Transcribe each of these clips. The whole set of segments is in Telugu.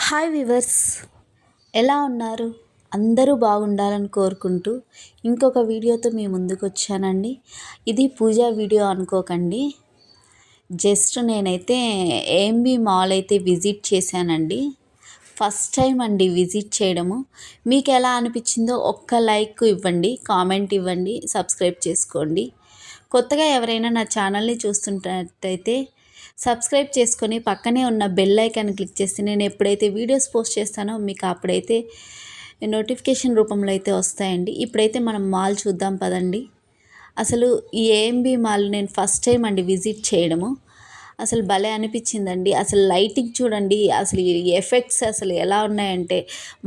హాయ్ వివర్స్, ఎలా ఉన్నారు? అందరూ బాగుండాలని కోరుకుంటూ ఇంకొక వీడియోతో మీ ముందుకు వచ్చానండి. ఇది పూజా వీడియో అనుకోకండి. జస్ట్ నేనైతే ఏఎంబీ మాల్ అయితే విజిట్ చేశానండి. ఫస్ట్ టైం అండి విజిట్ చేయడము. మీకు ఎలా అనిపించిందో ఒక్క లైక్ ఇవ్వండి, కామెంట్ ఇవ్వండి, సబ్స్క్రైబ్ చేసుకోండి. కొత్తగా ఎవరైనా నా ఛానల్ని చూస్తున్నట్టయితే సబ్స్క్రైబ్ చేసుకొని పక్కనే ఉన్న బెల్ ఐకాన్ క్లిక్ చేస్తే నేను ఎప్పుడైతే వీడియోస్ పోస్ట్ చేస్తానో మీకు అప్పుడైతే నోటిఫికేషన్ రూపంలో అయితే వస్తాయండి. ఇప్పుడైతే మనం మాల్ చూద్దాం పదండి. అసలు ఈ ఏఎంబీ మాల్ నేను ఫస్ట్ టైం అండి విజిట్ చేయడము. అసలు భలే అనిపించిందండి. అసలు లైటింగ్ చూడండి, అసలు ఈ ఎఫెక్ట్స్ అసలు ఎలా ఉన్నాయంటే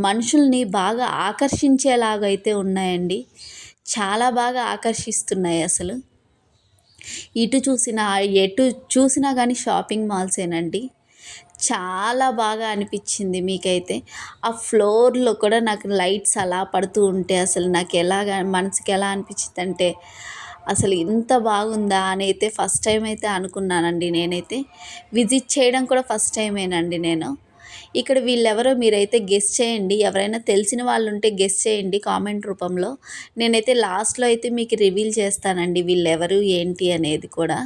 మనుషుల్ని బాగా ఆకర్షించేలాగా అయితే ఉన్నాయండి. చాలా బాగా ఆకర్షిస్తున్నాయి అసలు. ఇటు చూసినా ఎటు చూసినా కానీ షాపింగ్ మాల్సేనండి. చాలా బాగా అనిపించింది మీకైతే. ఆ ఫ్లోర్లో కూడా నాకు లైట్స్ అలా పడుతూ ఉంటే అసలు నాకు ఎలాగా మనసుకి ఎలా అనిపించిందంటే అసలు ఇంత బాగుందా అని అయితే ఫస్ట్ టైం అయితే అనుకున్నానండి. నేనైతే విజిట్ చేయడం కూడా ఫస్ట్ టైమేనండి నేను. ఇక్కడ వీళ్ళెవరో మీరైతే గెస్ చేయండి. ఎవరైనా తెలిసిన వాళ్ళు ఉంటే గెస్ చేయండి కామెంట్ రూపంలో. నేనైతే లాస్ట్లో అయితే మీకు రివీల్ చేస్తానండి వీళ్ళెవరు ఏంటి అనేది కూడా.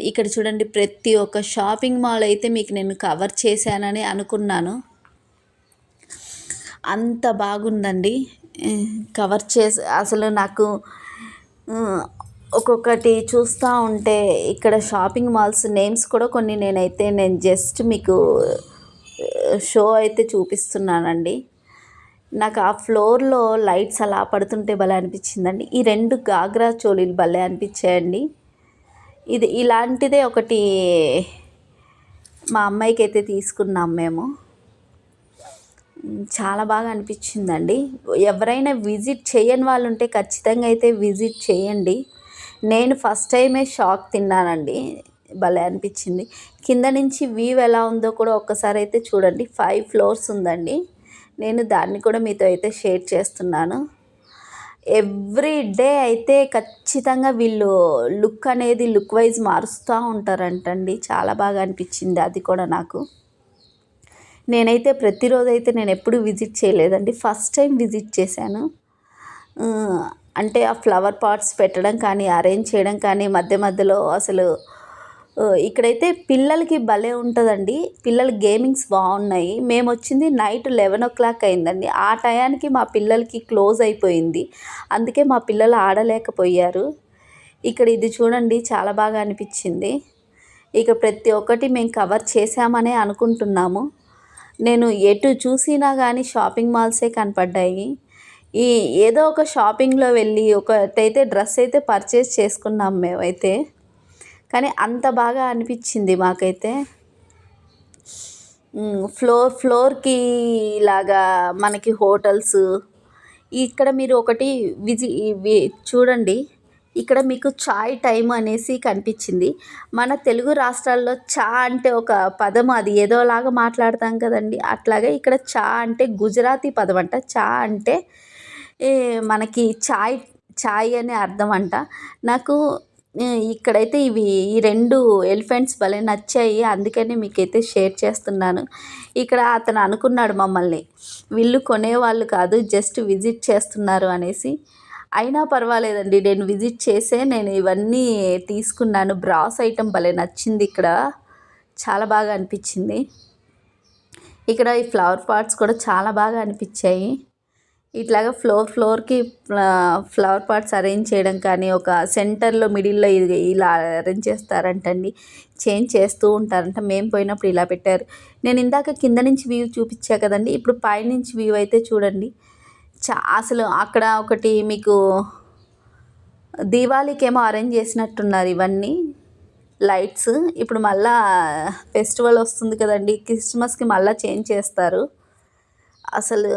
ఇక్కడ చూడండి, ప్రతి ఒక్క షాపింగ్ మాల్ అయితే మీకు నేను కవర్ చేశానని అనుకున్నాను. అంత బాగుందండి. కవర్ చేసి అసలు నాకు ఒక్కొక్కటి చూస్తూ ఉంటే ఇక్కడ షాపింగ్ మాల్స్ నేమ్స్ కూడా కొన్ని నేను జస్ట్ మీకు షో అయితే చూపిస్తున్నానండి. నాకు ఆ ఫ్లోర్లో లైట్స్ అలా పడుతుంటే భలే అనిపించిందండి. ఈ 2 గాగ్రా చోలీలు భలే అనిపించాయండి. ఇది ఇలాంటిదే ఒకటి మా అమ్మాయికి అయితే తీసుకున్నాం మేము. చాలా బాగా అనిపించిందండి. ఎవరైనా విజిట్ చేయని వాళ్ళు ఉంటే ఖచ్చితంగా అయితే విజిట్ చేయండి. నేను ఫస్ట్ టైమే షాక్ తిన్నానండి. భలే అనిపించింది. కింద నుంచి వ్యూ ఎలా ఉందో కూడా ఒక్కసారి అయితే చూడండి. 5 ఫ్లోర్స్ ఉందండి. నేను దాన్ని కూడా మీతో అయితే షేర్ చేస్తున్నాను. ఎవ్రీ డే అయితే ఖచ్చితంగా వీళ్ళు లుక్ వైజ్ మారుస్తూ ఉంటారంటండి. చాలా బాగా అనిపించింది అది కూడా నాకు. నేనైతే ప్రతిరోజు అయితే నేను ఎప్పుడు విజిట్ చేయలేదండి. ఫస్ట్ టైం విజిట్ చేశాను. అంటే ఆ ఫ్లవర్ పాట్స్ పెట్టడం కానీ, అరేంజ్ చేయడం కానీ, మధ్య మధ్యలో అసలు ఇక్కడైతే పిల్లలకి భలే ఉంటుందండి. పిల్లల గేమింగ్స్ బాగున్నాయి. మేము వచ్చింది నైట్ 11 అయిందండి. ఆ టయానికి మా పిల్లలకి క్లోజ్ అయిపోయింది. అందుకే మా పిల్లలు ఆడలేకపోయారు. ఇక్కడ ఇది చూడండి, చాలా బాగా అనిపించింది. ఇక ప్రతి ఒక్కటి మేము కవర్ చేసామనే అనుకుంటున్నాము. నేను ఎటు చూసినా కానీ షాపింగ్ మాల్సే కనపడ్డాయి. ఏదో ఒక షాపింగ్లో వెళ్ళి ఒకటైతే డ్రెస్ అయితే పర్చేస్ చేసుకున్నాం మేమైతే. కానీ అంత బాగా అనిపించింది మాకైతే. ఫ్లోర్కి లాగా మనకి హోటల్స్. ఇక్కడ మీరు ఒకటి చూడండి. ఇక్కడ మీకు చాయ్ టైం అనేసి కనిపించింది. మన తెలుగు రాష్ట్రాల్లో చా అంటే ఒక పదం, అది ఏదోలాగా మాట్లాడతాం కదండి. అట్లాగే ఇక్కడ చా అంటే గుజరాతీ పదం అంట. చా అంటే మనకి చాయ్ అనే అర్థం అంట. నాకు ఇక్కడైతే ఈ 2 ఎలిఫెంట్స్ భలే నచ్చాయి. అందుకనే మీకైతే షేర్ చేస్తున్నాను. ఇక్కడ అతను అనుకున్నాడు మమ్మల్ని వీళ్ళు కొనేవాళ్ళు కాదు, జస్ట్ విజిట్ చేస్తున్నారు అనేసి. అయినా పర్వాలేదండి, నేను విజిట్ చేసే నేను ఇవన్నీ తీసుకున్నాను. బ్రాస్ ఐటెం భలే నచ్చింది ఇక్కడ. చాలా బాగా అనిపించింది. ఇక్కడ ఈ ఫ్లవర్ పాట్స్ కూడా చాలా బాగా అనిపించాయి. ఇట్లాగా ఫ్లోర్కి ఫ్లవర్ పాట్స్ అరేంజ్ చేయడం కానీ, ఒక సెంటర్లో మిడిల్లో ఇది ఇలా అరేంజ్ చేస్తారంటండి. చేంజ్ చేస్తూ ఉంటారంట. మేము పోయినప్పుడు ఇలా పెట్టారు. నేను ఇందాక కింద నుంచి వ్యూ చూపించా కదండి. ఇప్పుడు పైనుంచి వ్యూ అయితే చూడండి. అసలు అక్కడ ఒకటి మీకు దీవాళీకేమో అరేంజ్ చేసినట్టున్నారు ఇవన్నీ లైట్స్. ఇప్పుడు మళ్ళా ఫెస్టివల్ వస్తుంది కదండి, క్రిస్మస్కి మళ్ళీ చేంజ్ చేస్తారు. అసలు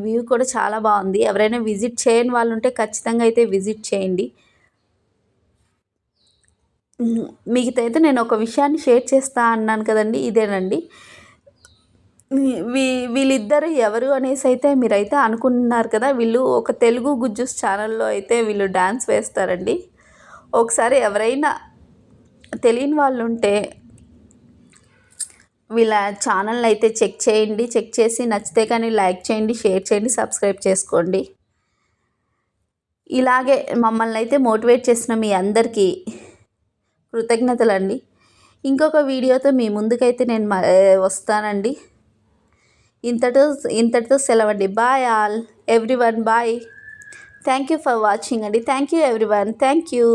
వ్యూ కూడా చాలా బాగుంది. ఎవరైనా విజిట్ చేయని వాళ్ళు ఉంటే ఖచ్చితంగా అయితే విజిట్ చేయండి. మీతో అయితే నేను ఒక విషయాన్ని షేర్ చేస్తా అన్నాను కదండి, ఇదేనండి. వీళ్ళిద్దరు ఎవరు అనేసి అయితే మీరైతే అనుకుంటున్నారు కదా. వీళ్ళు ఒక తెలుగు గుజ్జూస్ ఛానల్లో అయితే వీళ్ళు డ్యాన్స్ వేస్తారండి. ఒకసారి ఎవరైనా తెలియని వాళ్ళు ఉంటే వీళ్ళ ఛానల్ అయితే చెక్ చేయండి. చెక్ చేసి నచ్చితే కానీ లైక్ చేయండి, షేర్ చేయండి, సబ్స్క్రైబ్ చేసుకోండి. ఇలాగే మమ్మల్ని అయితే మోటివేట్ చేసిన మీ అందరికీ కృతజ్ఞతలండి. ఇంకొక వీడియోతో మీ ముందుకైతే నేను వస్తానండి. ఇంతటితో సెలవండి. Bye all everyone. Bye. Thank you for watching అండి. Thank you everyone. Thank you.